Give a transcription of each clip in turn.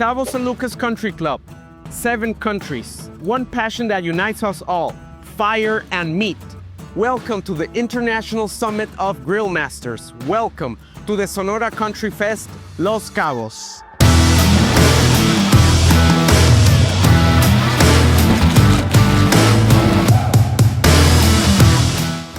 Los Cabos and Lucas Country Club. 7 countries, one passion that unites us all, fire and meat. Welcome to the International Summit of Grill Masters. Welcome to the Sonora Country Fest, Los Cabos.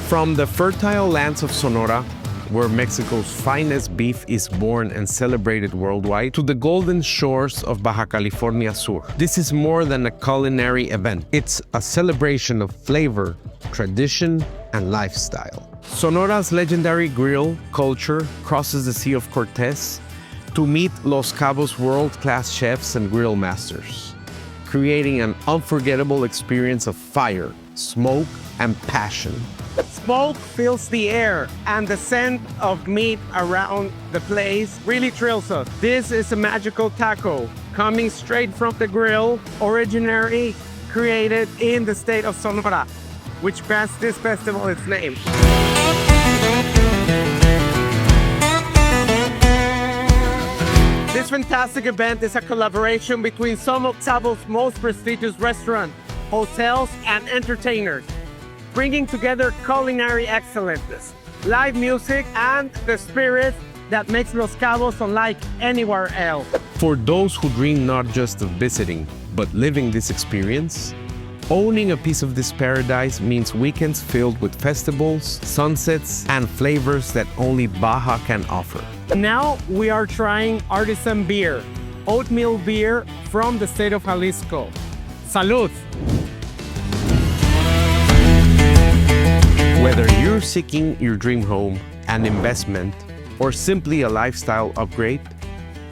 From the fertile lands of Sonora, where Mexico's finest beef is born and celebrated worldwide, to the golden shores of Baja California Sur. This is more than a culinary event. It's a celebration of flavor, tradition, and lifestyle. Sonora's legendary grill culture crosses the Sea of Cortez to meet Los Cabos' world-class chefs and grill masters, creating an unforgettable experience of fire, smoke, and passion. Smoke fills the air, and the scent of meat around the place really thrills us. This is a magical taco coming straight from the grill, originally created in the state of Sonora, which grants this festival its name. This fantastic event is a collaboration between some of Cabos' most prestigious restaurants, hotels, and entertainers, bringing together culinary excellence, live music, and the spirit that makes Los Cabos unlike anywhere else. For those who dream not just of visiting, but living this experience, owning a piece of this paradise means weekends filled with festivals, sunsets, and flavors that only Baja can offer. Now we are trying artisan beer, oatmeal beer from the state of Jalisco. Salud! Whether you're seeking your dream home, an investment, or simply a lifestyle upgrade,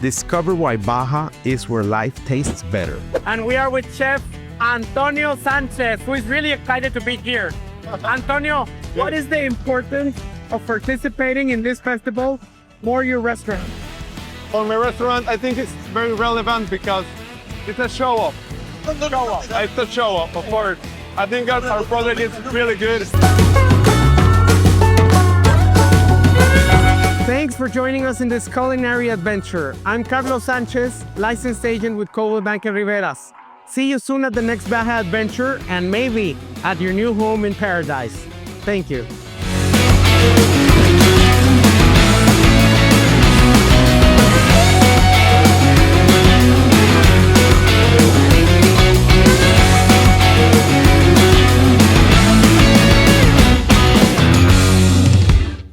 discover why Baja is where life tastes better. And we are with Chef Antonio Sanchez, who is really excited to be here. Antonio, what is the importance of participating in this festival for your restaurant? For my restaurant, I think it's very relevant because it's a show-off. It's a show-off, of course. I think our product is really good. Thanks for joining us in this culinary adventure. I'm Carlos Sanchez, licensed agent with Coldwell Bank and Riveras. See you soon at the next Baja adventure and maybe at your new home in paradise. Thank you.